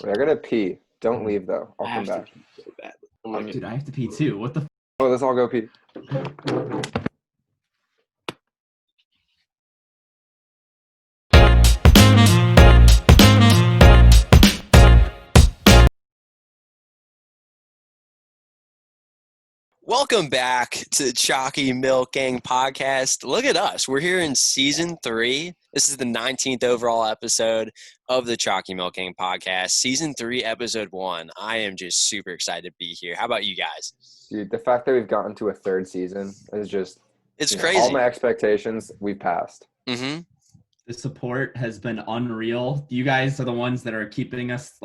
Wait, I gotta pee. Don't leave though. I'll I come have back. to pee so badly. Dude, I have to pee too. What the? Oh, let's all go pee. Welcome back to the Chalky Milk Gang podcast. Look at us. We're here in season 3. This is the 19th overall episode of the Chalky Milk Gang podcast. Season 3, episode 1. I am just super excited to be here. How about you guys? Dude, the fact that we've gotten to a third season is just It's all crazy. my expectations we passed. Mm-hmm. The support has been unreal. You guys are the ones that are keeping us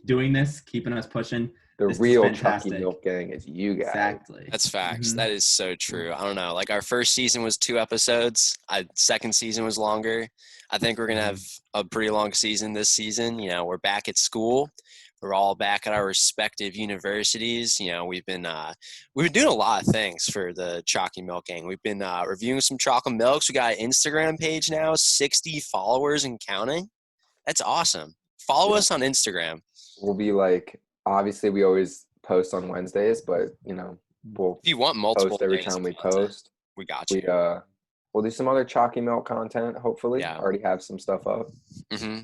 doing this, keeping us pushing. The This is real fantastic. Chalky Milk Gang is you guys. Exactly. That's facts. Mhm. That is so true. I don't know. Like our first season was 2 episodes. Second season was longer. I think we're going to have a pretty long season this season. You know, we're back at school. We're all back at our respective universities. You know, we've been doing a lot of things for the Chalky Milk Gang. We've been reviewing some chocolate milks. We got an Instagram page now, 60 followers and counting. That's awesome. Follow us on Instagram. We'll be like, obviously we always post on Wednesdays, but we'll If you want multiple post every days time of we content, post. we got you. We'll do some other Chalky Milk content, hopefully. Yeah. Already have some stuff up. Mm-hmm.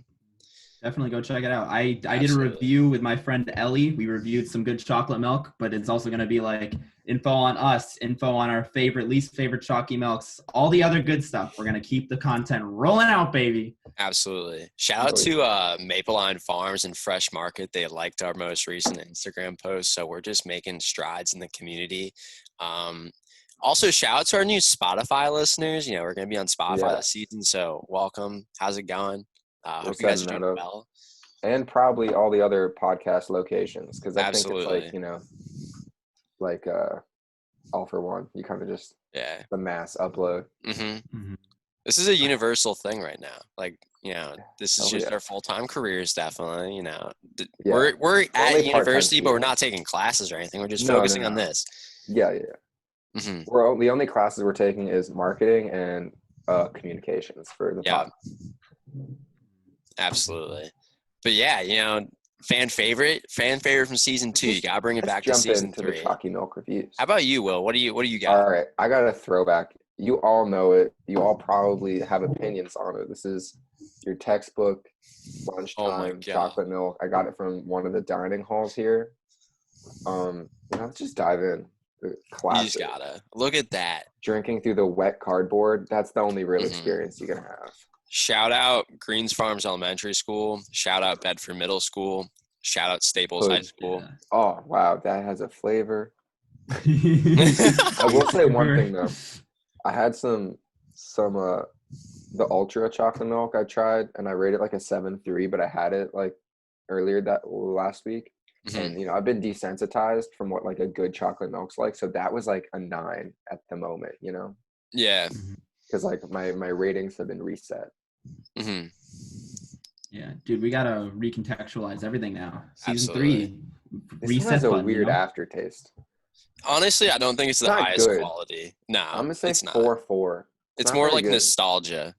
Definitely go check it out. I did a Absolutely. review with my friend Ellie. We reviewed some good chocolate milk, but it's also going to be like info on us, info on our least favorite chalky milks, all the other good stuff. We're going to keep the content rolling out, baby. Absolutely. Shout out to Maple Line Farms and Fresh Market. They liked our most recent Instagram post, so we're just making strides in the community. Also, shout out to our new Spotify listeners. You know, we're going to be on Spotify this season, so welcome. How's it going? Hope you guys are doing well. And probably all the other podcast locations, because I think Absolutely. it's like all for one. You kind of just the mass upload. Mm-hmm. Mhm. This is a universal thing right now. Like, you know, this is Oh, just yeah. our full-time careers, definitely. You know, Yeah. we're Only at part-time university, but we're people. not taking classes or anything. We're just No, focusing on no. this. Yeah. Mm-hmm. The only classes we're taking is marketing and communications for the Yeah. pod. Absolutely. But yeah, you know, fan favorite from season 2. You gotta bring it Let's back to jump season into 3. the Chalky Milk reviews. How about you, Will? What do you got? All right, I got a throwback. You all know it. You all probably have opinions on it. This is your textbook lunchtime God. chocolate milk. I got it from one of the dining halls here. Let's just dive in. You Classic. just gotta look at that. Drinking through the wet cardboard. That's the only real Mhm. experience you're gonna have. Shout out Greens Farms Elementary School. Shout out Bedford Middle School. Shout out Staples High School. Oh wow, that has a flavor. I I will say one thing though. I had some the ultra chocolate milk I tried, and I rated like a 7.3, but I had it like earlier that last week. Mhm. And I've been desensitized from what like a good chocolate milk's like, so that was like a 9 at the moment, Yeah. because like my ratings have been reset. Mm-hmm. Yeah, dude, we got to recontextualize everything now. Season Absolutely. 3. This Reset one has a button, weird you know? aftertaste. Honestly, I don't think it's the Not highest good. quality. No, I'm gonna say it's not. 4.4. It's not more very like good. nostalgia.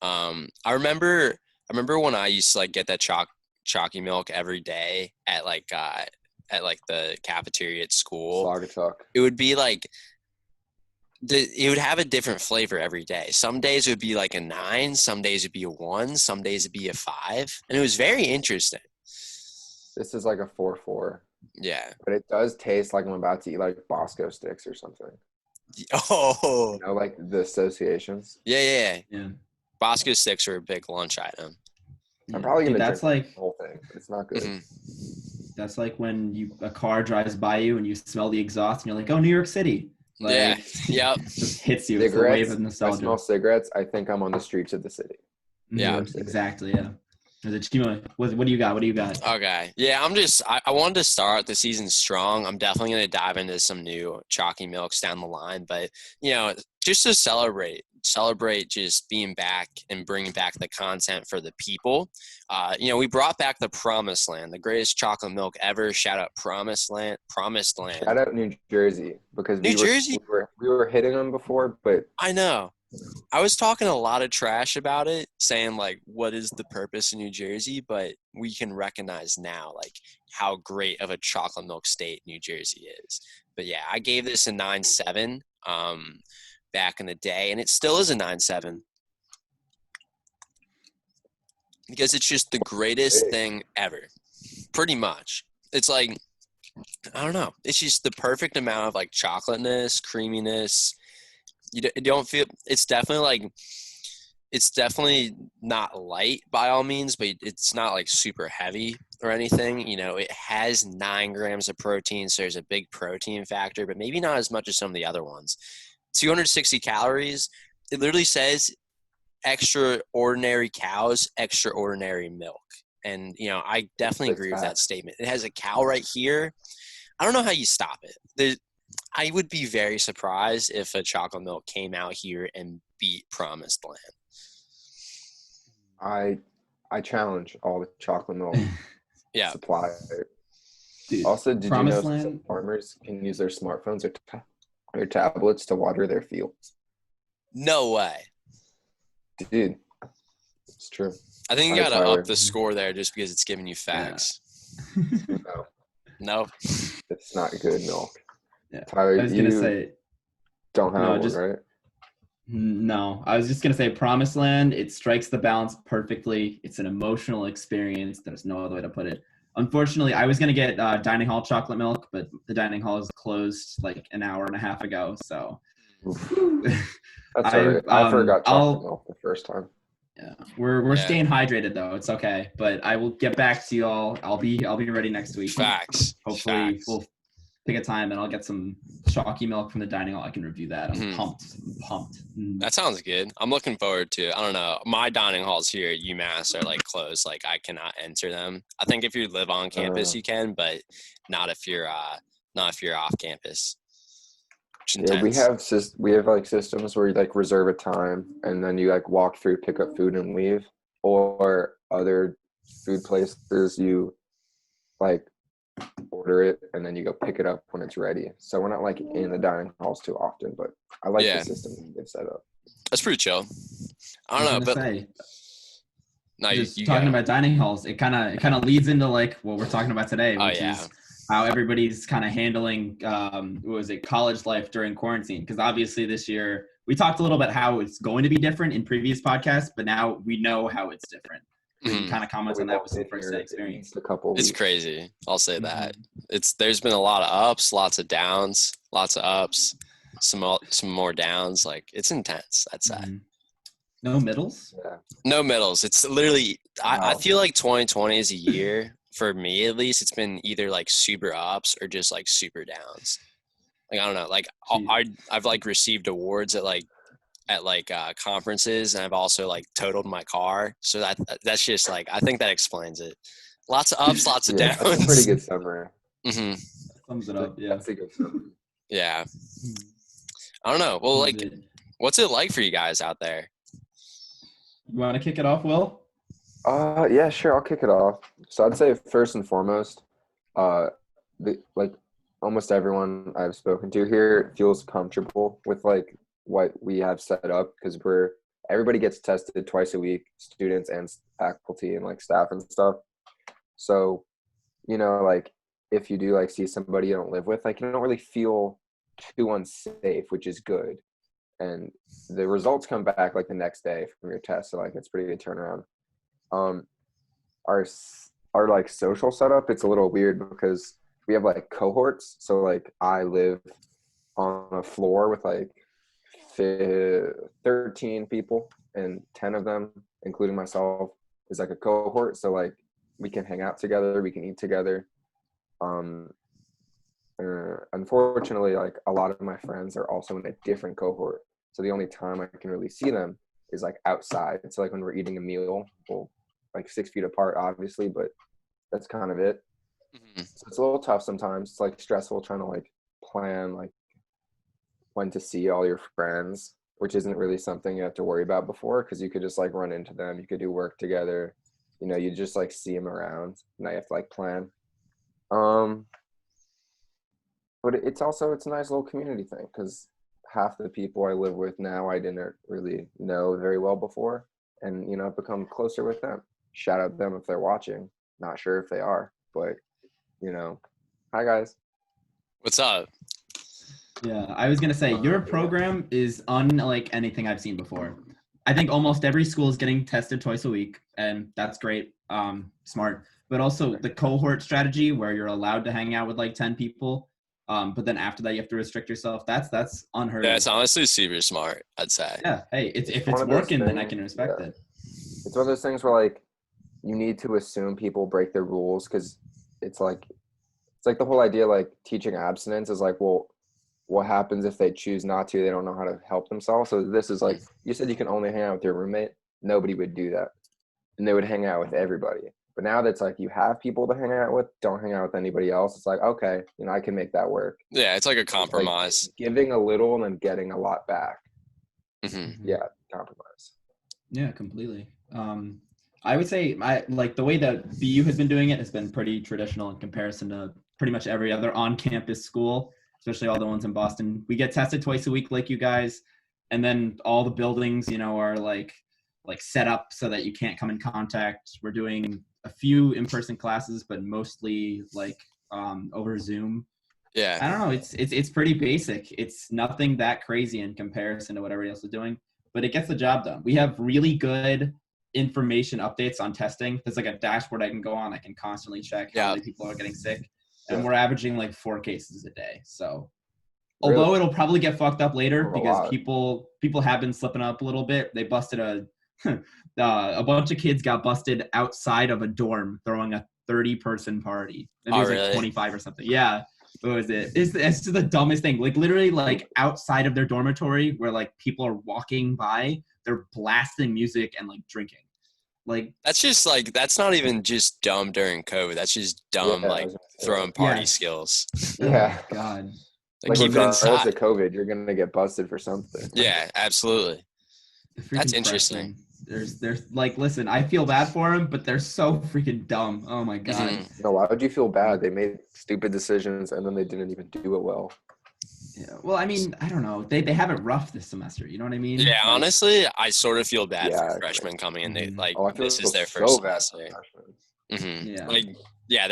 I remember when I used to like get that chalky milk every day at like the cafeteria at school. Saugatuck. It would be like it would have a different flavor every day. Some days it would be like a 9, some days it'd be a 1, some days it'd be a 5, and it was very interesting. This is like a 4.4, Yeah. but it does taste like I'm about to eat like Bosco sticks or something. Oh. Like the associations. Yeah. Yeah. Bosco sticks are a big lunch item. I'm probably Dude, gonna that's drink like the whole thing, but it's not good. Mhm. that's like when a car drives by you and you smell the exhaust and you're like, oh, New York City. Like, Yeah. Yep. just hits you. It's the wave Cigarettes. of I nostalgia. smell cigarettes. I think I'm on the streets of the city. Yeah. Exactly. Yeah. Chima, what do you got? What do you got? Okay. Yeah, I wanted to start the season strong. I'm definitely going to dive into some new chalky milks down the line, but just to celebrate just being back and bringing back the content for the people. We brought back the Promised Land, the greatest chocolate milk ever. Shout out Promised Land. Shout out New Jersey, because New Jersey? we were hitting them before, but I know. I was talking a lot of trash about it, saying like, what is the purpose of New Jersey? But we can recognize now, like, how great of a chocolate milk state New Jersey is. But yeah, I gave this a 9.7 back in the day, and it still is a 9.7 because it's just the greatest thing ever, pretty much. It's like, I don't know. It's just the perfect amount of like chocolateness, creaminess. You don't feel, it's definitely not light by all means, but it's not like super heavy or anything. You know, it has 9 grams of protein, so there's a big protein factor, but maybe not as much as some of the other ones. 260 calories. It literally says extraordinary cows, extraordinary milk. And, you know, I definitely agree with that statement. It has a cow right here. I don't know how you stop it. I would be very surprised if a chocolate milk came out here and beat Promised Land. I challenge all the chocolate milk Yeah. suppliers. Dude, Also, did you Promised know Land? some farmers can use their smartphones or tablets to water their fields? No way. Dude, it's true. I think you All right, got to Tyler. up the score there just because it's giving you facts. No, No? it's not good milk. Yeah. Tyler, I was gonna you say don't have no, one, just right? no. I was just gonna say Promised Land. It strikes the balance perfectly. It's an emotional experience. There's no other way to put it. Unfortunately, I was gonna get dining hall chocolate milk, but the dining hall is closed like an hour and a half ago. So That's all right. I forgot chocolate milk the first time. Yeah, we're staying hydrated though. It's okay, but I will get back to you all. I'll be ready next week. Facts. Hopefully, Facts. we'll pick a time and I'll get some chalky milk from the dining hall. I can review that. I'm pumped. That sounds good. I'm looking forward to it. I don't know. My dining halls here at UMass are like closed. Like I cannot enter them. I think if you live on campus, you can, but not if you're off campus. Yeah, we have like systems where you like reserve a time and then you like walk through, pick up food and leave. Or other food places you like order it and then you go pick it up when it's ready. So we're not like in the dining halls too often, but I like the system they've set up. That's pretty chill. I don't know, but no, just talking about dining halls, it kind of leads into like what we're talking about today, which is how everybody's kind of handling college life during quarantine. Because obviously this year we talked a little bit how it's going to be different in previous podcasts, but now we know how it's different. So you can kind of comment on that with some first day experience. It's crazy. I'll say that. There's been a lot of ups, lots of downs, lots of ups, some more downs. Like it's intense. I'd say. No middles? Yeah. No middles. It's literally I feel like 2020 is a year, for me at least, it's been either like super ups or just like super downs. Like I don't know. Like I've like received awards at conferences, and I've also like totaled my car. So that's just like I think that explains it. Lots of ups, lots of downs. That's a pretty good summary. That sums it up. Yeah. That's a good summary. Yeah. I don't know. Well, like, what's it like for you guys out there? You want to kick it off, Will? Yeah, sure. I'll kick it off. So I'd say first and foremost, like almost everyone I've spoken to here feels comfortable with like what we have set up because everybody gets tested twice a week, students and faculty and like staff and stuff. So, you know, like if you do like see somebody you don't live with, like you don't really feel too unsafe, which is good. And the results come back like the next day from your test. So like it's pretty good turnaround. Our like social setup, it's a little weird because we have like cohorts. So like I live on a floor with like 13 people and 10 of them, including myself, is like a cohort. So like we can hang out together, we can eat together. Unfortunately, like a lot of my friends are also in a different cohort. So the only time I can really see them is like outside. So like when we're eating a meal, well, like 6 feet apart, obviously, but that's kind of it. So it's a little tough sometimes. It's like stressful trying to like plan like when to see all your friends, which isn't really something you have to worry about before because you could just like run into them. You could do work together. You know, you just like see them around. Now you have to like plan. But it's a nice little community thing because half the people I live with now I didn't really know very well before, and I've become closer with them. Shout out them if they're watching. Not sure if they are, but hi guys. What's up? Yeah, I was gonna say your program is unlike anything I've seen before. I think almost every school is getting tested twice a week, and that's great, smart. But also the cohort strategy where you're allowed to hang out with like 10 people, but then after that you have to restrict yourself. That's unheard Yeah, of. it's honestly super smart, I'd say. Yeah, hey, if one it's of those working, then I things- can respect yeah. it. It's one of those things where like you need to assume people break their rules because it's like the whole idea like teaching abstinence is like, well, what happens if they choose not to? They don't know how to help themselves. So this is like you said, you can only hang out with your roommate. Nobody would do that, and they would hang out with everybody. But now that's like you have people to hang out with, don't hang out with anybody else. It's like, okay, I can make that work. Yeah, it's like a It's compromise. like giving a little and then getting a lot back. Mm-hmm. Yeah, compromise. Yeah, completely. I would say the way that BU has been doing it has been pretty traditional in comparison to pretty much every other on-campus school, especially all the ones in Boston. We get tested twice a week like you guys, and then all the buildings, are like set up so that you can't come in contact. We're doing a few in-person classes, but mostly over Zoom. Yeah. I don't know. It's pretty basic. It's nothing that crazy in comparison to what everybody else is doing, but it gets the job done. We have really good information updates on testing. There's like a dashboard I can go on. I can constantly check how many people are getting sick, and we're averaging like 4 cases a day. So, although it'll probably get fucked up later because people have been slipping up a little bit. They busted a bunch of kids got busted outside of a dorm throwing a 30-person party. Maybe it was like 25 or something. Yeah. What was it? It's just the dumbest thing. Like literally like outside of their dormitory where like people are walking by, they're blasting music and like drinking. Like that's just like that's not even just dumb during COVID. That's just dumb throwing party skills. Yeah. Oh, God. Like keep it regardless inside. of COVID, you're gonna get busted for something. Yeah, absolutely. That's interesting. There's like, listen, I feel bad for them, but they're so freaking dumb. Oh my God. Mm-hmm. No, why would you feel bad? They made stupid decisions and then they didn't even do it well. Yeah. Well, I mean, I don't know. They have it rough this semester. You know what I mean? Yeah, honestly, I sort of feel bad for freshmen coming in. They this is their first semester. Mm-hmm. Yeah.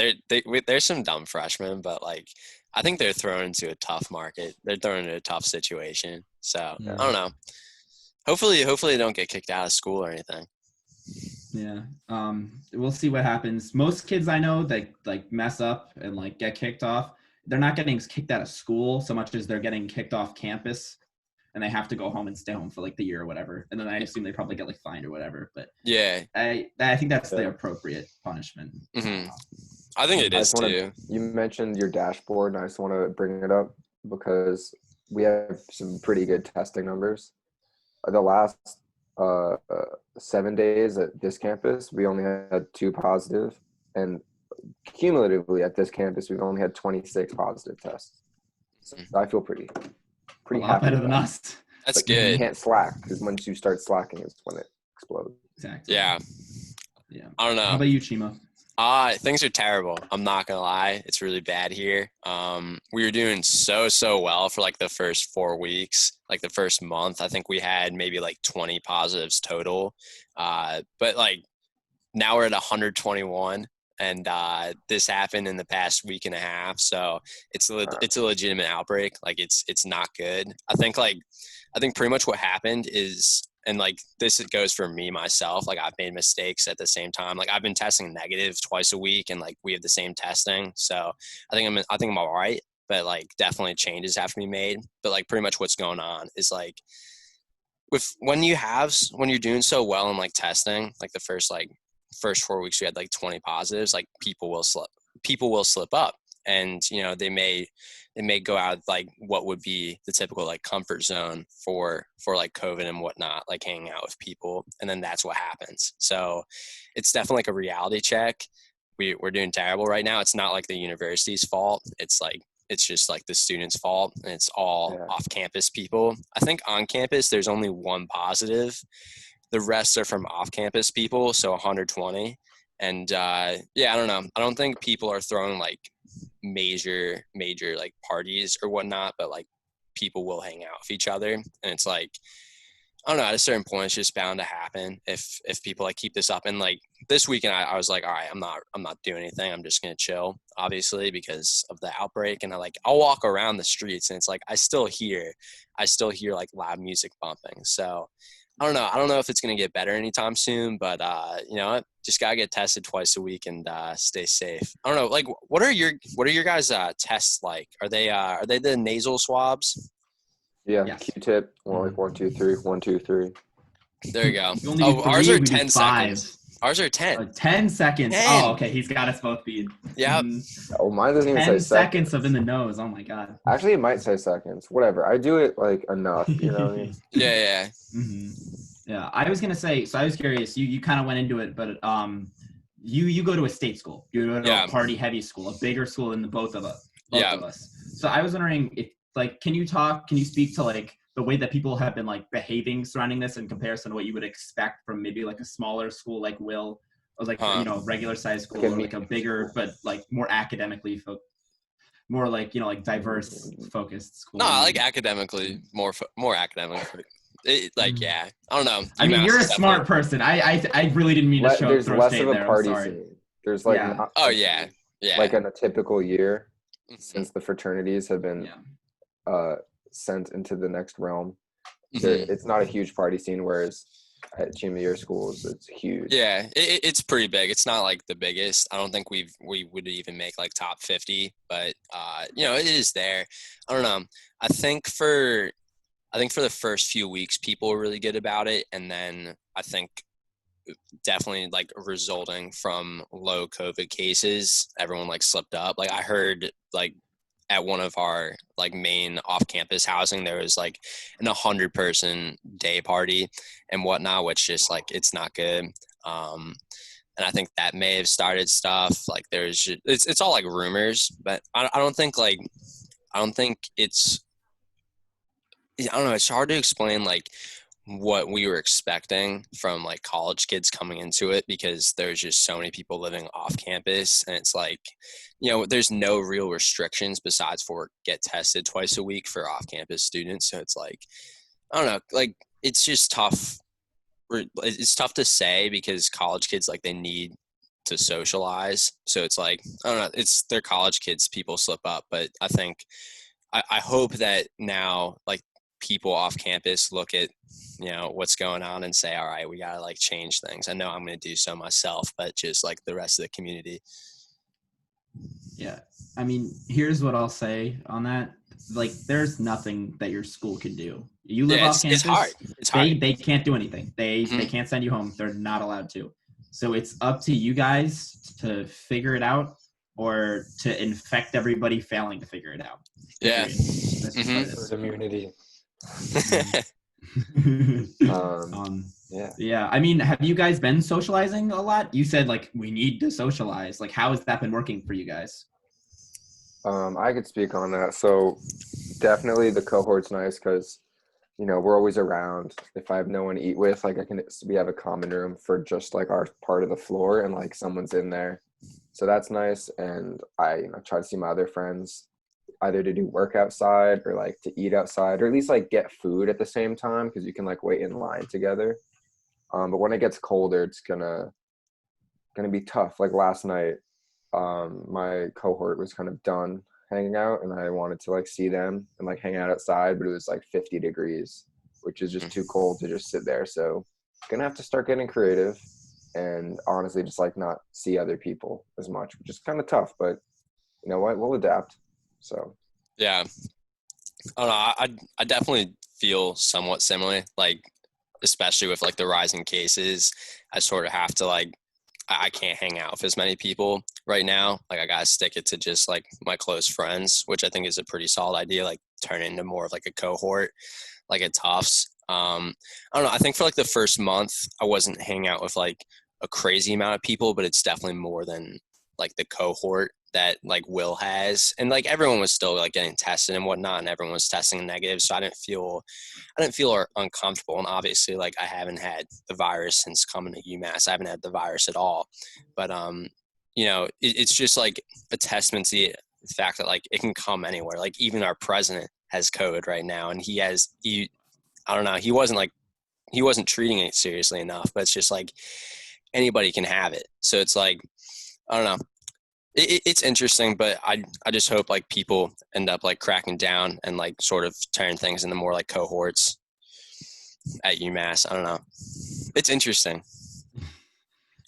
There's some dumb freshmen, but like I think they're thrown into a tough market. They're thrown into a tough situation. So I don't know. Hopefully they don't get kicked out of school or anything. Yeah. We'll see what happens. Most kids I know that like mess up and like get kicked off, they're not getting kicked out of school so much as they're getting kicked off campus and they have to go home and stay home for like the year or whatever. And then I assume they probably get like fined or whatever. But yeah, I think that's the appropriate punishment. Mm-hmm. I think it is too. You mentioned your dashboard, and I just want to bring it up because we have some pretty good testing numbers. The last 7 days at this campus, we only had 2 positive, and cumulatively at this campus, we've only had 26 positive tests. So I feel pretty a lot better than us. That's good. You can't slack because once you start slacking, is when it explodes. Exactly. Yeah. I don't know. How about you, Chima? Things are terrible. I'm not gonna lie. It's really bad here. We were doing so well for like the first 4 weeks, like the first month. I think we had maybe like 20 positives total. But like now we're at 121, and this happened in the past week and a half. So it's a legitimate outbreak. Like it's not good. I think pretty much what happened is. And like this, it goes for me myself. Like I've made mistakes at the same time. Like I've been testing negative twice a week, and like we have the same testing. So I think I'm all right. But like definitely changes have to be made. But like pretty much what's going on is like when you're doing so well in like testing, like the first 4 weeks we had like 20 positives. Like people will slip up, and they may go out like what would be the typical like comfort zone for like COVID and whatnot, like hanging out with people. And then that's what happens. So it's definitely like a reality check. We're doing terrible right now. It's not like the university's fault. It's just like the students' fault, and it's all off campus people. I think on campus, there's only 1 positive. The rest are from off campus people. So 120. And I don't know. I don't think people are throwing like major like parties or whatnot, but like people will hang out with each other. And it's like, I don't know, at a certain point, it's just bound to happen if people like keep this up. And like this weekend, I was like, all right, I'm not doing anything. I'm just going to chill, obviously, because of the outbreak. And I'll walk around the streets and it's like, I still hear like loud music bumping. So I don't know. I don't know if it's going to get better anytime soon, but you know, just got to get tested twice a week and stay safe. I don't know. Like, what are your guys' tests like? Are they the nasal swabs? Yeah, Yes. Q-tip. Well, like 1, 2, 3, 1, 2, 3. Mm-hmm. There you go. You only do Ours 3, are we do 10 5. seconds. Ours are 10. 10 seconds. 10. Oh, okay. He's got us both beat. Yeah. Oh, mine doesn't even 10 say seconds seconds. of in the nose. Oh my god. Actually, it might say seconds. Whatever. I do it like enough. You know what I mean? Yeah. Mm-hmm. Yeah. I was gonna say. So I was curious. You kind of went into it, but you go to a state school. You go to a party heavy school, a bigger school than the both of us. So I was wondering if like, can you speak to like the way that people have been like behaving surrounding this in comparison to what you would expect from maybe like a smaller school like Will, or like you know, regular size school, or like a bigger but like more academically more like, you know, like diverse focused school. No, I like academically more academic. Like yeah, I don't know. I mean, you're a smart person. I really didn't mean to throw There's less shade of a there. party I'm sorry. scene. There's like Yeah. Oh yeah. like in a typical year, Mhm. since the fraternities have been sent into the next realm. Mhm. It's not a huge party scene, whereas at junior year schools, it's huge. Yeah, it's pretty big. It's not like the biggest. I don't think we would even make like top 50, but you know, it is there. I don't know. I think for the first few weeks, people were really good about it, and then I think definitely like resulting from low COVID cases, everyone like slipped up. Like I heard like at one of our like main off-campus housing, there was like an 100-person day party and whatnot, which just like it's not good. And I think that may have started stuff. Like it's all like rumors, but I don't think it's, I don't know. It's hard to explain like what we were expecting from like college kids coming into it, because there's just so many people living off campus, and it's like, you know, there's no real restrictions besides for get tested twice a week for off campus students. So it's like, I don't know, like it's just tough. It's tough to say because college kids, like they need to socialize. So it's like, I don't know, they're college kids, people slip up, but I think, I hope that now like people off campus look at, you know, what's going on and say, all right, we got to like change things. I know I'm going to do so myself, but just like the rest of the community. Yeah. I mean, here's what I'll say on that. Like, there's nothing that your school can do. You live off campus. It's hard. They can't do anything. They can't send you home. They're not allowed to. So it's up to you guys to figure it out, or to infect everybody failing to figure it out. Yeah. That's just what it is. Herd immunity. Yeah. I mean, have you guys been socializing a lot? You said like we need to socialize. Like, how has that been working for you guys? I could speak on that. So definitely the cohort's nice because, you know, we're always around. If I have no one to eat with, like we have a common room for just like our part of the floor, and like someone's in there. So that's nice. And I try to see my other friends either to do work outside or like to eat outside, or at least like get food at the same time, because you can like wait in line together. But when it gets colder, it's gonna be tough. Like last night, my cohort was kind of done hanging out, and I wanted to like see them and like hang out outside, but it was like 50 degrees, which is just too cold to just sit there. So gonna have to start getting creative and honestly just like not see other people as much, which is kind of tough, but you know what, we'll adapt. So yeah, I don't know. I definitely feel somewhat similar, like especially with like the rising cases. I sort of have to like, I can't hang out with as many people right now. Like I gotta stick it to just like my close friends, which I think is a pretty solid idea. Like turn into more of like a cohort, like at Tufts. I don't know. I think for like the first month, I wasn't hanging out with like a crazy amount of people, but it's definitely more than like the cohort that like Will has. And like everyone was still like getting tested and whatnot, and everyone was testing negative. So I didn't feel uncomfortable. And obviously like I haven't had the virus since coming to UMass. I haven't had the virus at all. But you know, it's just like a testament to the fact that like it can come anywhere. Like even our president has COVID right now, and I don't know, he wasn't treating it seriously enough, but it's just like anybody can have it. So it's like, I don't know. It's interesting, but I just hope like people end up like cracking down and like sort of turn things into more like cohorts at UMass. I don't know. It's interesting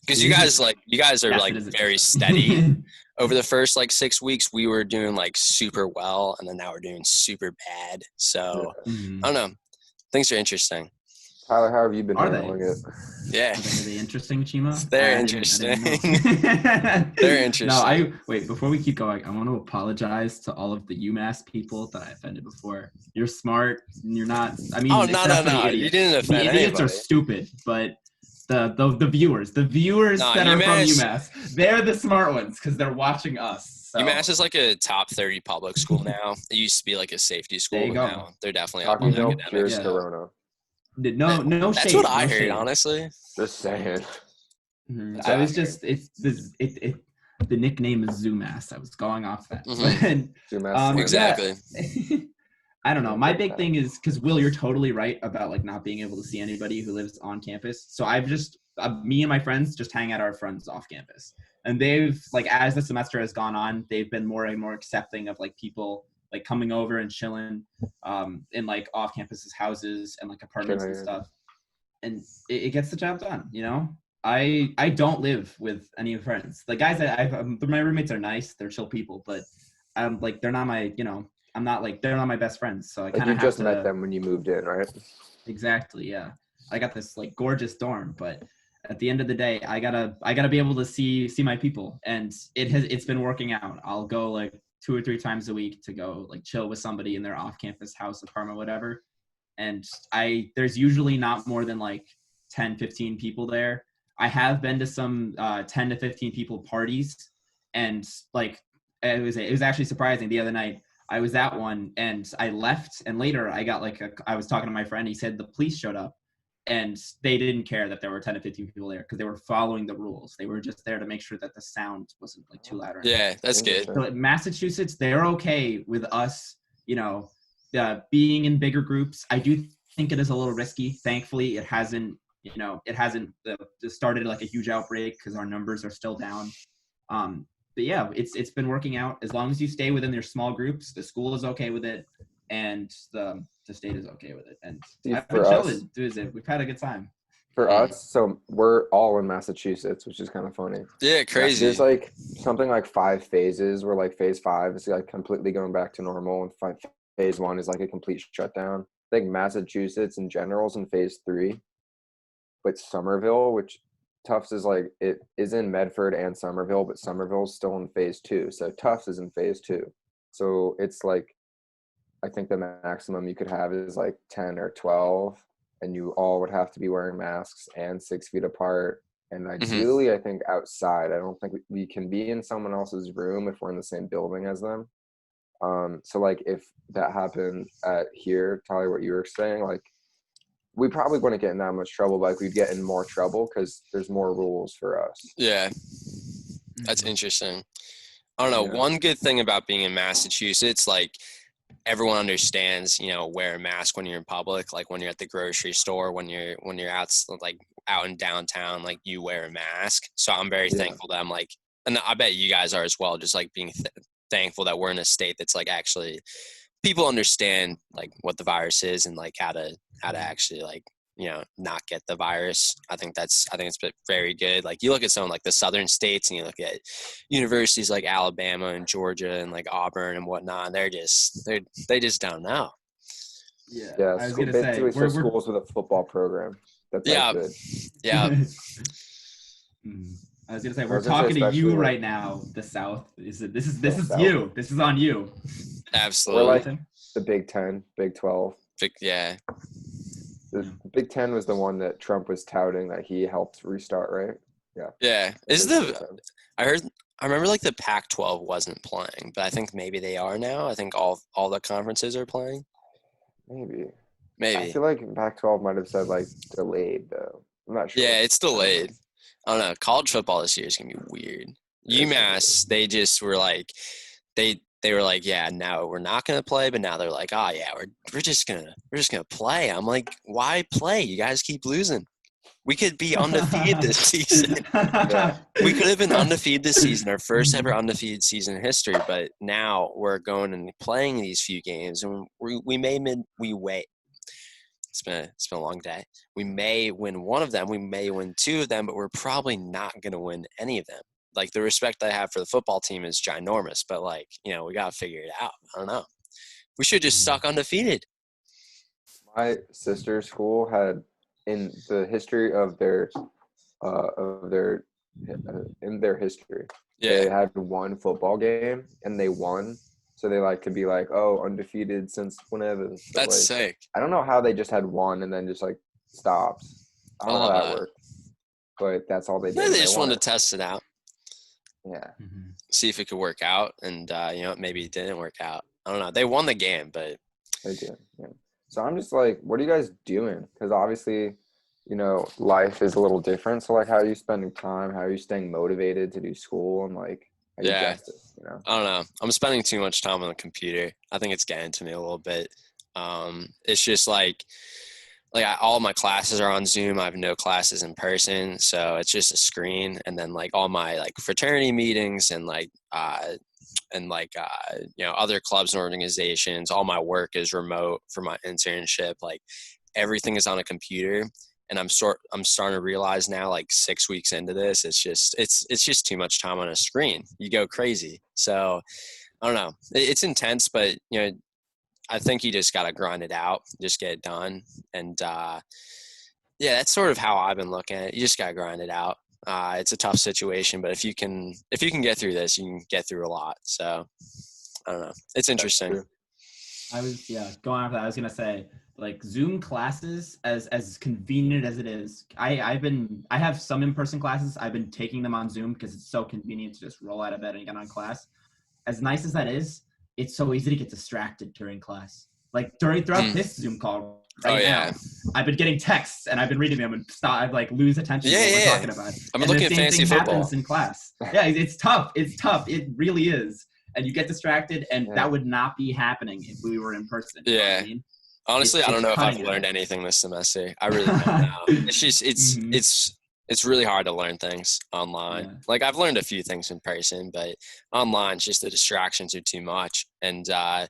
because you guys are Yes, like it is very interesting. steady. Over the first like 6 weeks, we were doing like super well, and then now we're doing super bad. So Mhm. I don't know. Things are interesting. Tyler, how have you been Are handling it? Yeah, Are they interesting, Chima? they're I interesting. didn't know. They're interesting. No, wait, before we keep going, I want to apologize to all of the UMass people that I offended before. You're smart. You're not. I mean, Oh, no, except for the you idiots. didn't The offend idiots are anybody. stupid, but the viewers Nah, that are from UMass- UMass, they're the smart ones because they're watching us. So UMass is like a top 30 public school now. It used to be like a safety there school, you but go. now they're definitely up Chalky on milk cures academics. Yeah. So. corona. No That's shade. what I no heard, shade. honestly. Just saying. Mhm. That's I what was I just the nickname is Zoomass. I was going off that. Mhm. UMass Slim. Exactly. Yeah. I don't know. My big thing is because Will, you're totally right about like not being able to see anybody who lives on campus. So I've just me and my friends just hang out our friends off campus, and they've like as the semester has gone on, they've been more and more accepting of like people like coming over and chilling in like off campus's houses and like apartments and Chilling. stuff, and it gets the job done. You know, I don't live with any friends. The guys that my roommates are nice, they're chill people, but like they're not my I'm not like they're not my best friends, so I Like kind you of have just to. met them when you moved in, right? Exactly, yeah. I got this like gorgeous dorm, but at the end of the day, I gotta be able to see my people, and it's been working out. I'll go like 2 or 3 times a week to go like chill with somebody in their off-campus house, apartment, whatever. And there's usually not more than like 10, 15 people there. I have been to some 10 to 15 people parties, and like it was actually surprising the other night. I was at one and I left, and later I got like I was talking to my friend. He said the police showed up, and they didn't care that there were 10 to 15 people there because they were following the rules. They were just there to make sure that the sound wasn't like too loud or anything. Yeah, that's good. So in Massachusetts, they're okay with us, being in bigger groups. I do think it is a little risky. Thankfully, it hasn't started like a huge outbreak because our numbers are still down. But yeah, it's been working out. As long as you stay within your small groups, the school is okay with it, and the state is okay with it. And See, I've for been us- chilling. We've had a good time. For us, so we're all in Massachusetts, which is kind of funny. Yeah, crazy. There's like something like 5 phases where like phase 5 is like completely going back to normal, and phase 1 is like a complete shutdown. I think Massachusetts in general is in phase 3, but Somerville, which Tufts is like, it is in Medford and Somerville, but Somerville's still in phase 2. So Tufts is in phase 2. So it's like, I think the maximum you could have is like 10 or 12, and you all would have to be wearing masks and 6 feet apart. And ideally, I think outside. I don't think we can be in someone else's room if we're in the same building as them. So like if that happened at here, Tyler, what you were saying, like we probably wouldn't get in that much trouble, but like we'd get in more trouble because there's more rules for us. Yeah, that's interesting. I don't know. Yeah. One good thing about being in Massachusetts, like everyone understands, wear a mask when you're in public, like when you're at the grocery store, when you're out in downtown, like you wear a mask. So I'm very thankful that I'm like, and I bet you guys are as well, just like being thankful that we're in a state that's like actually people understand like what the virus is and like how to actually like not get the virus. I think it's been very good. Like you look at some like the southern states and you look at universities like Alabama and Georgia and like Auburn and whatnot, and they just don't know. Yeah, I was school, gonna say basically we're schools with a football program. That's Yeah. like good. Yeah. I was gonna say I we're was gonna say talking to you especially, like, right now. The South this is South. you. This is on you. Absolutely. We're like the Big 10, Big 12. Yeah. The Big 10 was the one that Trump was touting that he helped restart, right? Yeah. Yeah. I remember like the Pac-12 wasn't playing, but I think maybe they are now. I think all the conferences are playing. Maybe. I Maybe. feel like Pac-12 might have said like delayed though. I'm not sure. Yeah, it's delayed. I don't know. College football this year is gonna be weird. It is gonna be UMass, they just were like, they they were like, yeah, now we're not gonna play, but now they're like, oh yeah, we're just gonna play. I'm like, why play? You guys keep losing. We could be undefeated this season. Yeah. We could have been undefeated this season, our first ever undefeated season in history. But now we're going and playing these few games, and we may wait. It's been a long day. We may win one of them. We may win two of them, but we're probably not going to win any of them. Like, the respect I have for the football team is ginormous, but like, we got to figure it out. I don't know. We should just suck undefeated. My sister's school had, in the history of their in their history, they Yeah, had one football game and they won. So they like to be like, oh, undefeated since whenever. But that's like, sick. I don't know how they just had one and then just like stops. I I don't know love how that that. worked, but that's all they did. Yeah, and they they just won wanted it. to test it out, Yeah. see if it could work out, and maybe it didn't work out. I don't know. They won the game, but They did, yeah. So I'm just like, what are you guys doing? Because obviously, life is a little different. So like, how are you spending time? How are you staying motivated to do school? And like, how do you yeah, justice? I don't know. I'm spending too much time on the computer. I think it's getting to me a little bit. It's just like all my classes are on Zoom. I have no classes in person, so it's just a screen. And then like all my like fraternity meetings and other clubs and organizations. All my work is remote for my internship. Like, everything is on a computer. And I'm starting to realize now, like 6 weeks into this, it's just too much time on a screen. You go crazy. So I don't know. It's intense, but I think you just got to grind it out, just get it done. And yeah, that's sort of how I've been looking at it. You just got to grind it out. It's a tough situation, but if you can get through this, you can get through a lot. So I don't know. It's interesting. True. Going off that, I was gonna say, like, Zoom classes, as convenient as it is, I have some in-person classes. I've been taking them on Zoom because it's so convenient to just roll out of bed and get on class. As nice as that is, it's so easy to get distracted during class. Like throughout this Zoom call right now, I've been getting texts and I've been reading them and I'd like lose attention to what we're talking about. I'm And looking the at same fantasy thing football. happens in class. Yeah, it's tough. It's tough. It really is. And you get distracted, and that would not be happening if we were in person. You know what I mean? Honestly, I don't know if I've cutting learned it. anything this semester. I really don't know. It's just it's really hard to learn things online. Yeah. Like, I've learned a few things in person, but online, just the distractions are too much. And I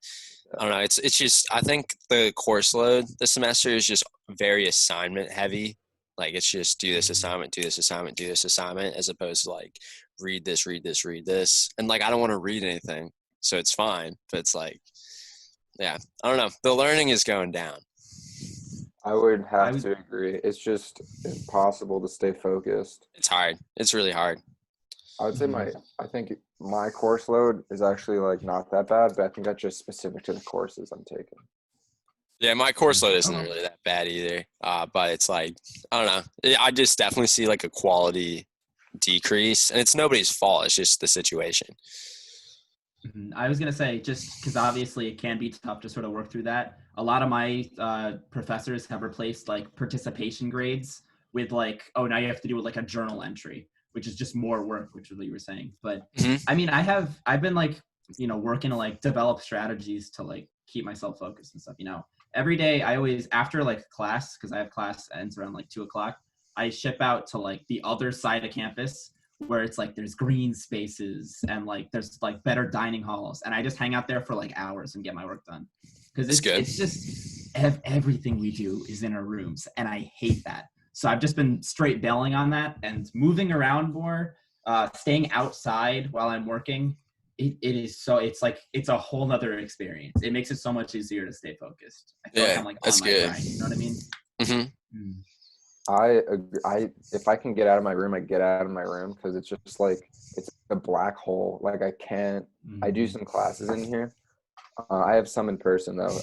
don't know. It's just, I think the course load this semester is just very assignment heavy. Like, it's just do this assignment, do this assignment, do this assignment, as opposed to like read this, read this, read this. And like, I don't want to read anything, so it's fine. But it's like, yeah, I don't know. The learning is going down. I would have to agree. It's just impossible to stay focused. It's hard. It's really hard. I would say I think my course load is actually like not that bad, but I think that's just specific to the courses I'm taking. Yeah, my course load isn't really that bad either. But it's like, I don't know. I just definitely see like a quality decrease, and it's nobody's fault. It's just the situation. I was going to say, just because obviously it can be tough to sort of work through that. A lot of my professors have replaced like participation grades with like, oh, now you have to do like a journal entry, which is just more work, which is what you were saying. But I mean, I've been like, working to like develop strategies to like keep myself focused and stuff. Every day I always, after like class, because I have class ends around like 2:00, I ship out to like the other side of campus where it's like there's green spaces and like there's like better dining halls, and I just hang out there for like hours and get my work done, because it's just everything we do is in our rooms, and I hate that. So I've just been straight bailing on that and moving around more, staying outside while I'm working. It's a whole nother experience. It makes it so much easier to stay focused. I feel like I'm like on my grind, you know what I mean? I agree. If I can get out of my room, I get out of my room, because it's just like it's a black hole. Like, I can't. I do some classes in here. I have some in person though.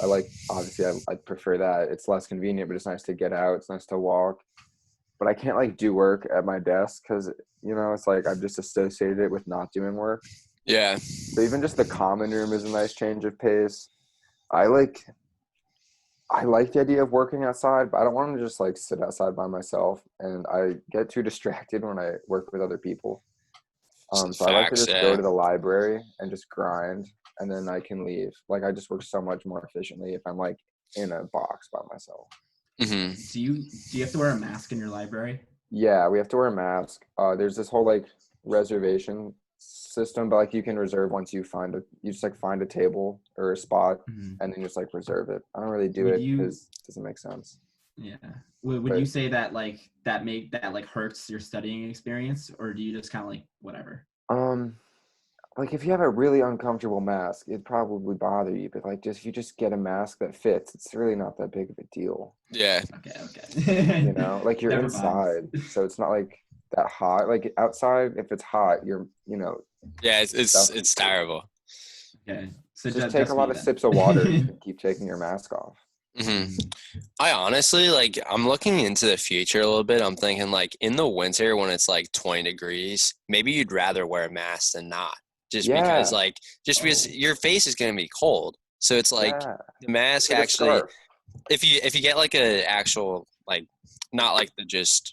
Obviously I prefer that. It's less convenient, but it's nice to get out. It's nice to walk. But I can't like do work at my desk, because it's like I've just associated it with not doing work. Yeah. So even just the common room is a nice change of pace. I like the idea of working outside, but I don't want to just like sit outside by myself, and I get too distracted when I work with other people. So I like to Facts, just go yeah. to the library and just grind, and then I can leave. Like I just work so much more efficiently if I'm like in a box by myself. Hmm. Do you have to wear a mask in your library? Yeah, we have to wear a mask. There's this whole like reservation system, but like you can reserve once you just like find a table or a spot Mhm. and then just like reserve it. I don't really do Would it you because it doesn't make sense. Yeah. Would you But say that like that like hurts your studying experience, or do you just kind of like whatever? um like if you have a really uncomfortable mask, it'd probably bother you. But like just if you just get a mask that fits, it's really not that big of a deal. Yeah. Okay, okay. Like you're Never mind. inside, so it's not like that hot. Like outside, if it's hot, you're Yeah, it's suffocating. terrible. Okay, so Just take a just lot me of then. sips of water and keep taking your mask off. Hmm. Mhm. I honestly like I'm looking into the future a little bit. I'm thinking like in the winter when it's like 20 degrees, maybe you'd rather wear a mask than not. Yeah, Just because Oh, your face is going to be cold. So it's like yeah. the mask It's like a actually scarf. if you get like a actual like not like the just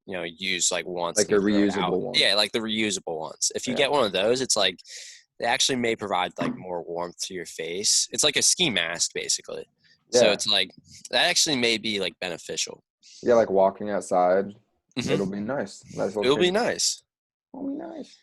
use like once Like and a you throw it out. reusable one. Yeah, like the reusable ones. If you Yeah. get one of those, it's like they actually may provide like more warmth to your face. It's like a ski mask basically. So Yeah. it's like that actually may be like beneficial. Yeah, like walking outside, it'll Hmm. be nice. Nice little It'll be change. nice. It'll be nice.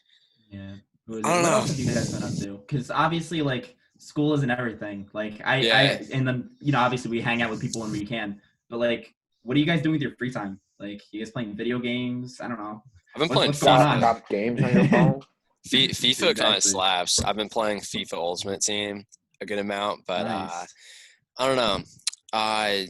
yeah. I don't What know. else have you guys been up to? Because obviously, like school isn't everything. Like Yeah, and then obviously we hang out with people when we can. But like, what are you guys doing with your free time? Like, you guys playing video games? I don't know. I've been playing What's going Got FIFA. on? got games on your phone? FIFA kind of Exactly. slaps. I've been playing FIFA Ultimate Team a good amount, but Nice. I don't know. I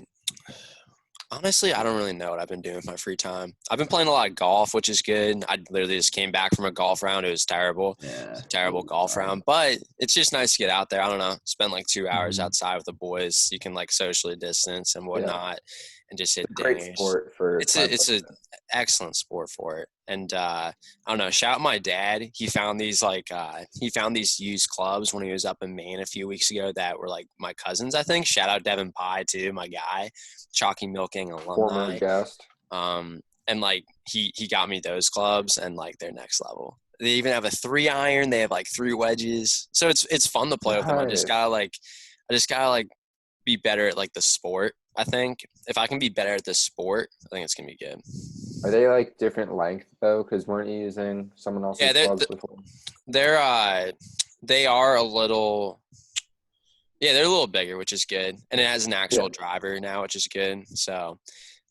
honestly, I don't really know what I've been doing with my free time. I've been playing a lot of golf, which is good. I literally just came back from a golf round. It was terrible. Yeah. It's a terrible Oh, golf sorry. round, but it's just nice to get out there. I don't know, spend like 2 hours Mhm. outside with the boys. You can like socially distance and Yeah. whatnot, and just It's hit a great dingers. sport for times like It's a this. excellent sport for it. And I don't know. Shout out my dad. He found these used clubs when he was up in Maine a few weeks ago that were like my cousins. I think. Shout out Devin Pye too, my guy, Chalky Milking Former alumni. guest. And like he got me those clubs and like they're next level. They even have a 3-iron. They have like 3 wedges. So it's fun to play with them. Nice. I just gotta like be better at like the sport. I think if I can be better at the sport, I think it's gonna be good. Are they like different length though? Because weren't you using someone Yeah, else's clubs before? they're they are a little they're a little bigger, which is good, and it has an Yeah. actual driver now, which is good. So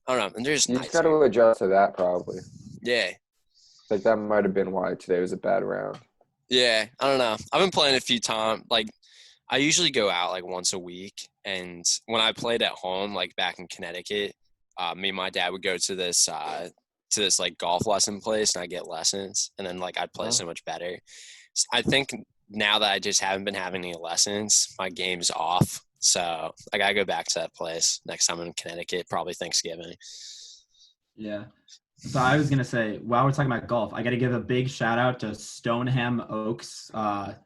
I don't know, and they're just You just got nicer. to adjust to that probably. Yeah, Like that might have been why today was a bad round. yeah. I don't know. I've been playing a few times. Like I usually go out like once a week, and when I played at home, like back in Connecticut, me and my dad would go to this like golf lesson place, and I get lessons, and then like I'd play Huh? so much better. I think now that I just haven't been having any lessons, my game's off. So I gotta go back to that place next time I'm in Connecticut, probably Thanksgiving. Yeah. So I was gonna say, while we're talking about golf, I got to give a big shout out to Stoneham Oaks.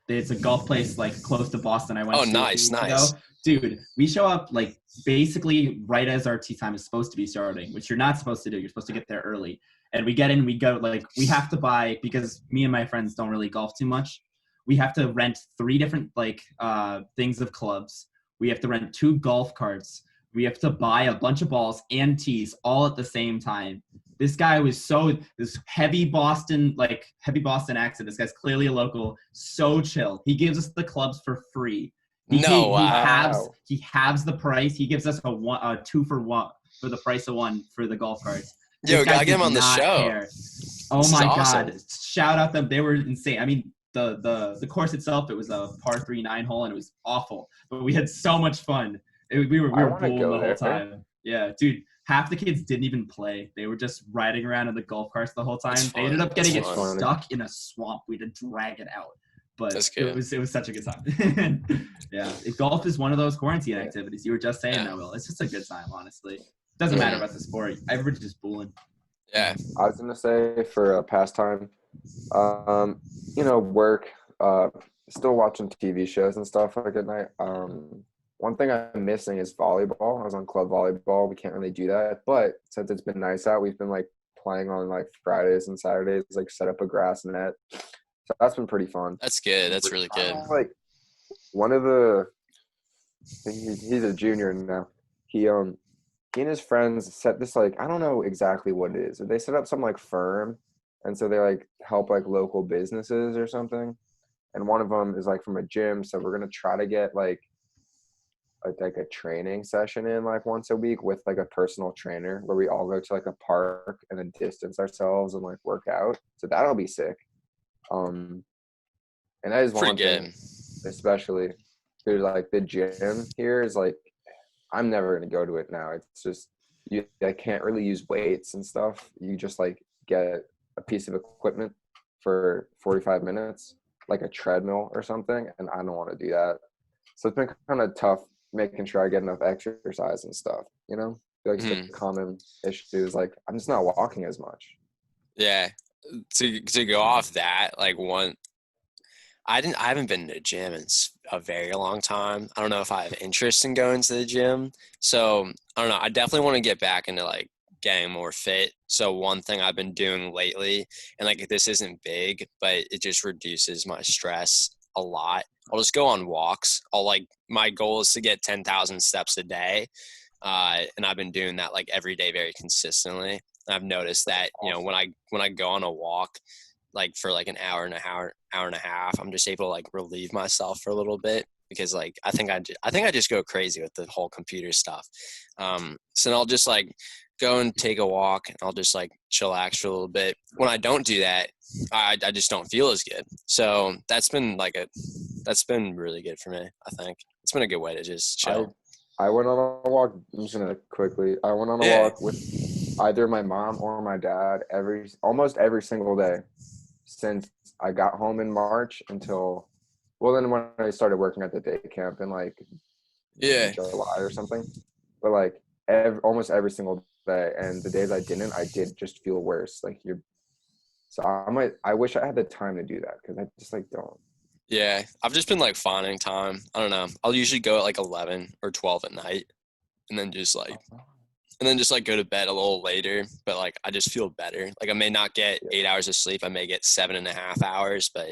It's a golf place like close to Boston. I went Oh, to a few nice, weeks nice. ago. Dude, we show up like basically right as our tea time is supposed to be starting, which you're not supposed to do. You're supposed to get there early. And we get in, we go like we have to buy because me and my friends don't really golf too much. We have to rent 3 different like things of clubs. We have to rent 2 golf carts. We have to buy a bunch of balls and tees all at the same time. This guy was this heavy Boston accent. This guy's clearly a local, so chill. He gives us the clubs for free. No, Wow. He halves the price. He gives us a 2 for 1 for the price of 1 for the golf carts. This yo, guy gotta get does him on the not show. care. Oh This is my awesome. god! Shout out them. They were insane. I mean, the course itself, it was a par 3 9 hole, and it was awful. But we had so much fun. We I were want to bowling go the whole there. time. Yeah, dude. Half the kids didn't even play. They were just riding around in the golf carts the whole That's time. They ended fun. up That's getting it That's fun. funny. stuck in a swamp. We had to drag it out. But That's good. it was such a good time. Yeah, golf is one of those quarantine Yeah. activities. You were just saying Yeah. that, Will. It's just a good time, honestly. Doesn't matter Mhm. about the sport. Everybody's just fooling. Yeah. I was gonna say for a pastime, work, uh, still watching TV shows and stuff like at night. One thing I'm missing is volleyball. I was on club volleyball. We can't really do that, but since it's been nice out, we've been like playing on like Fridays and Saturdays, like set up a grass net. So that's been pretty fun. That's good. That's really good. Like one of the, he's a junior now. He and his friends set this, like, I don't know exactly what it is. They set up some like firm, and so they like help like local businesses or something. And one of them is like from a gym, so we're gonna try to get like a training session in like once a week with like a personal trainer where we all go to like a park and then distance ourselves and like work out. So that'll be sick. And that is Pretty one good. thing, especially because like the gym here is like, I'm never gonna go to it now. It's just I can't really use weights and stuff. You just like get a piece of equipment for 45 minutes, like a treadmill or something, and I don't want to do that. So it's been kind of tough making sure I get enough exercise and stuff. You know, like Mhm. the common issue is like I'm just not walking as much. Yeah. To go off that, like I haven't been to the gym in a very long time. I don't know if I have interest in going to the gym. So I don't know. I definitely want to get back into like getting more fit. So one thing I've been doing lately, and like this isn't big, but it just reduces my stress a lot. I'll just go on walks. My goal is to get 10,000 steps a day. And I've been doing that like every day very consistently. And I've noticed that, when I go on a walk, like for like an hour and a half, I'm just able to like relieve myself for a little bit because like I think I just go crazy with the whole computer stuff. So then I'll just like go and take a walk and I'll just like chillax for a little bit. When I don't do that, I just don't feel as good. So that's been really good for me. I think it's been a good way to just chill. I went on a walk. I'm just gonna quickly. I went on a walk with either my mom or my dad almost every single day since I got home in March until, well, then when I started working at the day camp in like July or something. But like almost every single day, and the days I didn't, I did just feel worse. Like so I wish I had the time to do that because I just like don't. Yeah, I've just been like finding time. I don't know. I'll usually go at like 11 or 12 at night, and then just like go to bed a little later. But like I just feel better. Like I may not get 8 hours of sleep. I may get 7.5 hours, but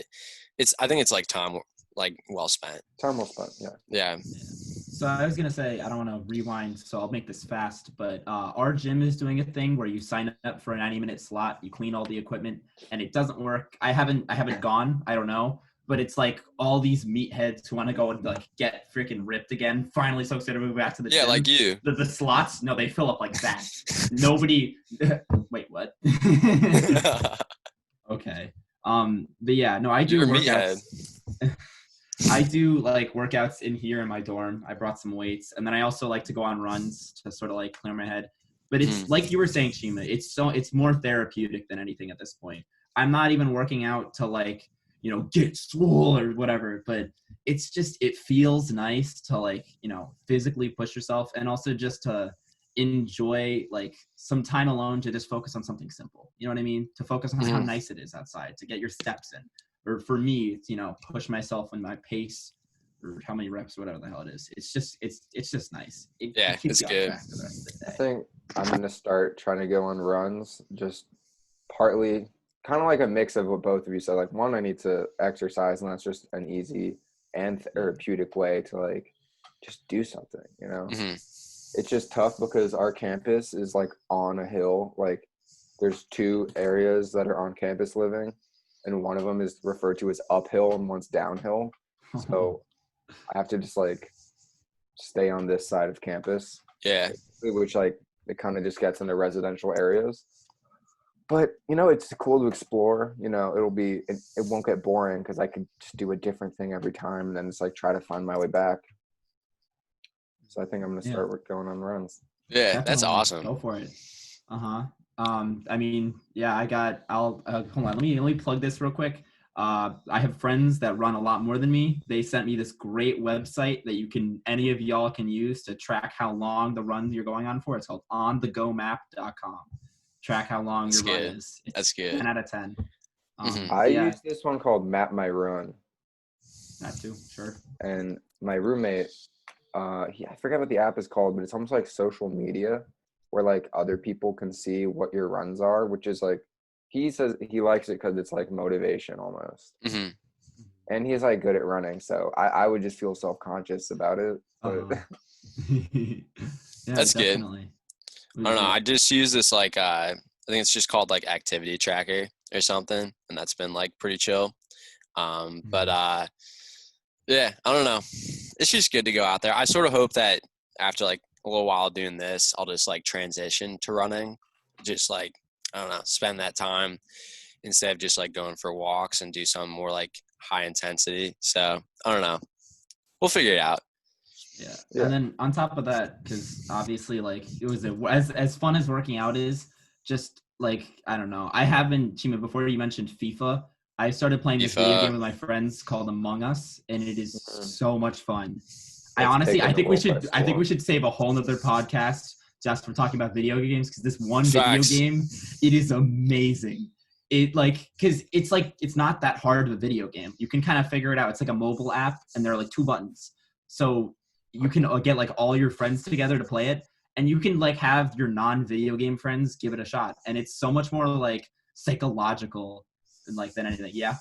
I think it's like time like well spent. Time well spent. Yeah. Yeah. So I was gonna say I don't want to rewind, so I'll make this fast. But our gym is doing a thing where you sign up for a 90-minute slot, you clean all the equipment, and it doesn't work. I haven't gone. I don't know, but it's like all these meatheads who want to go and like get freaking ripped again. Finally, so excited to move back to the gym. Yeah, like you. The slots, no, they fill up like that. Nobody. Wait, what? Okay. But yeah, no, I do You're a workouts. I do like workouts in here in my dorm. I brought some weights, and then I also like to go on runs to sort of like clear my head. But it's like you were saying, Shima, it's more therapeutic than anything at this point. I'm not even working out to like, get swole or whatever, but it's just, it feels nice to like, physically push yourself and also just to enjoy like some time alone to just focus on something simple. You know what I mean? To focus on how nice it is outside, to get your steps in. Or for me, it's, push myself in my pace or how many reps, whatever the hell it is. It's just nice. It keeps it's you on good. track for the rest of the day. I think I'm going to start trying to go on runs, just partly kind of like a mix of what both of you said. Like one, I need to exercise, and that's just an easy and therapeutic way to like just do something, It's just tough because our campus is like on a hill. Like there's 2 areas that are on campus living, and one of them is referred to as uphill and one's downhill. So I have to just like stay on this side of campus. Yeah. Which like it kind of just gets into residential areas. But it's cool to explore. It won't get boring because I could just do a different thing every time and then just like try to find my way back. So I think I'm gonna start going on runs. Yeah, Definitely. that's awesome. Go for it. I mean, yeah, I'll hold on. Let me plug this real quick. I have friends that run a lot more than me. They sent me this great website that any of y'all can use to track how long the run you're going on for. It's called onthegomap.com. Track how long your run is. That's good. 10 out of 10. I use this one called Map My Run. That too, sure. And my roommate, I forget what the app is called, but it's almost like social media. where like other people can see what your runs are, which is like he says he likes it because it's like motivation almost. Hmm. And he's like good at running, so I would just feel self-conscious about it. But Yeah, That's good. definitely. I don't know. I just use this like I think it's just called like activity tracker or something, and that's been like pretty chill. But yeah, I don't know. It's just good to go out there. I sort of hope that after like a little while doing this, I'll just like transition to running. Just like I don't know, spend that time instead of just like going for walks and do something more like high intensity. So I don't know. We'll figure it out. Yeah. Yeah. And then on top of that, because obviously, like, it was as fun as working out is, just like, I don't know. I haven't, Chima, before you mentioned FIFA, I started playing this video FIFA. game with my friends called Among Us, and it is so much fun. I It's honestly, taken I the think we world by should, I think we storm. should save a whole nother podcast just for talking about video games, because this one Facts. video game, it is amazing. It because it's not that hard of a video game. You can kind of figure it out. It's like a mobile app, and there are like 2 buttons. So you can get like all your friends together to play it, and you can like have your non-video game friends give it a shot, and it's so much more like psychological than anything. Yeah.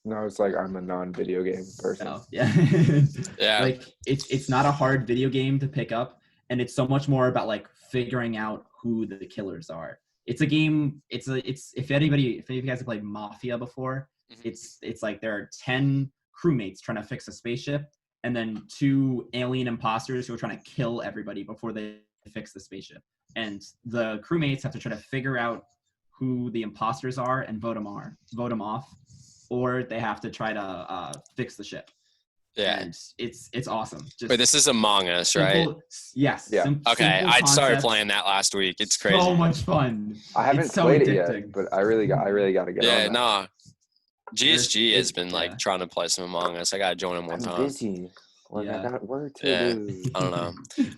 No, it's like I'm a non-video game person. So yeah. Yeah. Like it's not a hard video game to pick up, and it's so much more about like figuring out who the killers are. It's a game. It's if any of you guys have played Mafia before, it's like there are 10 crewmates trying to fix a spaceship, and then 2 alien imposters who are trying to kill everybody before they fix the spaceship. And the crewmates have to try to figure out who the imposters are and vote them off, or they have to try to fix the ship. Yeah. And it's awesome. Just Wait, this is Among Us, right? Yes. Yeah. Okay, simple I started concept, playing that last week. It's crazy. so much fun. I haven't It's so played addicting. it yet, but I really got to get on Yeah, that. nah. GSG has been like yeah. trying to play some Among Us. I gotta join him one I'm time. busy. Like Yeah. I got work to Yeah. do. I don't know.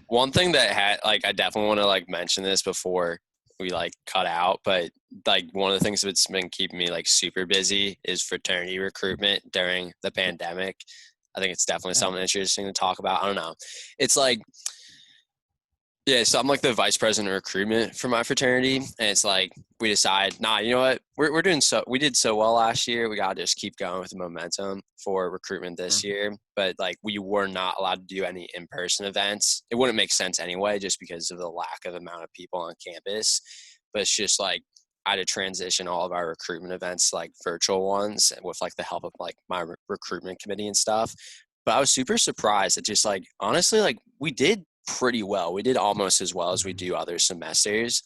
One thing that I definitely want to like mention this before we like cut out, but like one of the things that's been keeping me like super busy is fraternity recruitment during the pandemic. I think it's definitely something interesting to talk about. I don't know. It's like, yeah, so I'm like the vice president of recruitment for my fraternity, and it's like we decide, nah, you know what, we did so well last year, we gotta just keep going with the momentum for recruitment this year. But like we were not allowed to do any in-person events. It wouldn't make sense anyway, just because of the lack of amount of people on campus. But it's just like I had to transition all of our recruitment events like virtual ones with like the help of like my recruitment committee and stuff. But I was super surprised that just like honestly, like we did pretty well. We did almost as well as we do other semesters.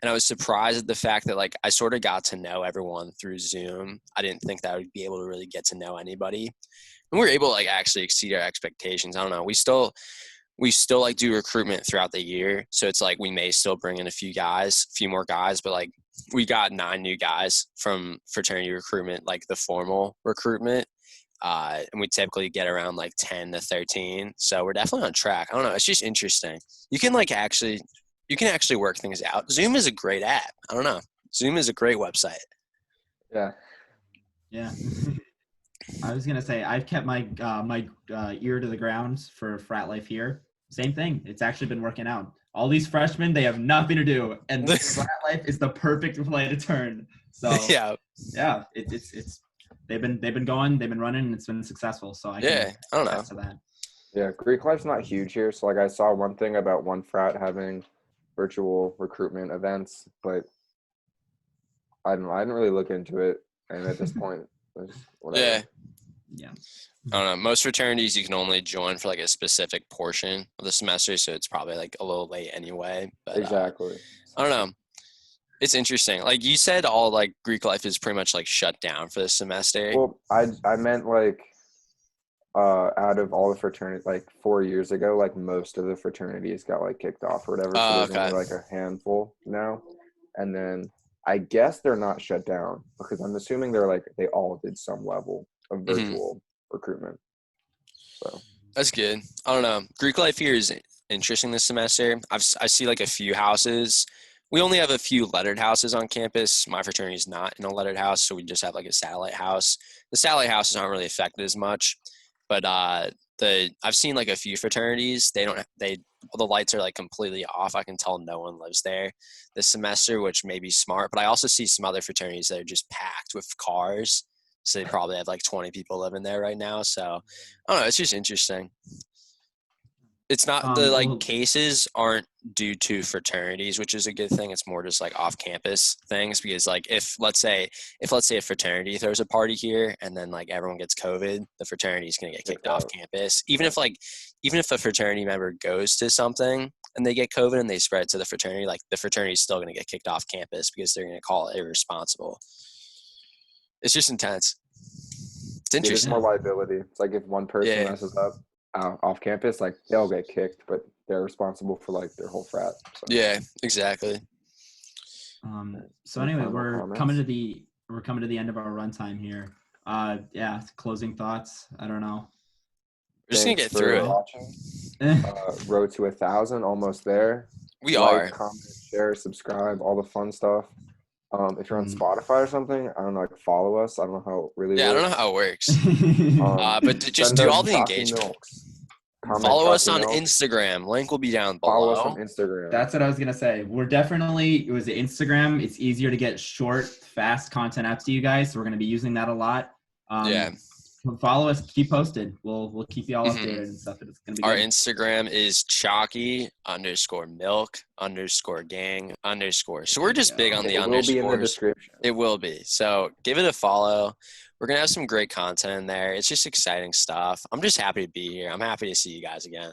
And I was surprised at the fact that like I sort of got to know everyone through Zoom. I didn't think that I would be able to really get to know anybody. And we were able to like actually exceed our expectations. I don't know. We still like do recruitment throughout the year. So it's like we may still bring in a few more guys, but like we got 9 new guys from fraternity recruitment, like the formal recruitment. And we typically get around like 10 to 13. So we're definitely on track. I don't know. It's just interesting. You can actually work things out. Zoom is a great app. I don't know. Zoom is a great website. Yeah. Yeah. I was gonna say I've kept my ear to the ground for frat life here. Same thing. It's actually been working out. All these freshmen, they have nothing to do, and frat life is the perfect play to turn. So yeah, it's they've been running, and it's been successful. So I don't know. Attest to that. Yeah, Greek life's not huge here. So like I saw one thing about one frat having virtual recruitment events, but I didn't really look into it. And at this point, whatever. Yeah. I don't know. Most fraternities you can only join for like a specific portion of the semester, so it's probably like a little late anyway. But Exactly. I don't know. It's interesting. Like you said, all like Greek life is pretty much like shut down for the semester. Well, I meant like out of all the fraternities, like 4 years ago, like most of the fraternities got like kicked off or whatever. So there's only like a handful now. And then I guess they're not shut down because I'm assuming they all did some level of virtual recruitment. So that's good. I don't know. Greek life here is interesting this semester. I see like a few houses. We only have a few lettered houses on campus. My fraternity is not in a lettered house, so we just have like a satellite house. The satellite houses aren't really affected as much, but I've seen like a few fraternities. They the lights are like completely off. I can tell no one lives there this semester, which may be smart. But I also see some other fraternities that are just packed with cars. So they probably have like 20 people living there right now. So I don't know. It's just interesting. It's not the like Well, cases aren't due to fraternities, which is a good thing. It's more just like off campus things because like if let's say a fraternity throws a party here and then like everyone gets COVID, the fraternity is going to get kicked off campus. Even if a fraternity member goes to something and they get COVID and they spread it to the fraternity, like the fraternity is still going to get kicked off campus because they're going to call it irresponsible. It's just intense. It's There's interesting. more liability. It's like if one person Yeah. messes up off campus, like they'll get kicked, but they're responsible for like their whole frat. So. Yeah, exactly. So anyway, Final we're comments? coming to the end of our runtime here. Yeah, closing thoughts. I don't know. We're just going to get through it. Watching. Road to 1,000, almost there. We like, are. Comment, share, subscribe, all the fun stuff. If you're on Spotify or something, I don't know, like follow us. I don't know how it really works. I don't know how it works. But just do all the engagement. Follow us on Instagram. Link will be down below. Follow us on Instagram. That's what I was gonna say. It was Instagram. It's easier to get short, fast content out to you guys. So we're gonna be using that a lot. Follow us. Keep posted. We'll keep you all updated and stuff. It's gonna be Our good. Instagram is Choccy_milk_gang_. So we're just big on the underscores. It will be in the description. It will be. So give it a follow. We're going to have some great content in there. It's just exciting stuff. I'm just happy to be here. I'm happy to see you guys again.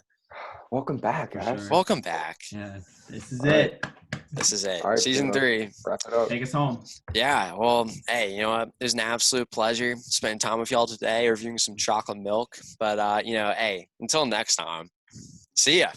Welcome back, guys. Sure. Welcome back. Yeah, this is it. This is it. All right, Season 3. Wrap it up. Take us home. Yeah, well, hey, you know what? It was an absolute pleasure spending time with y'all today, reviewing some chocolate milk. But, hey, until next time, see ya.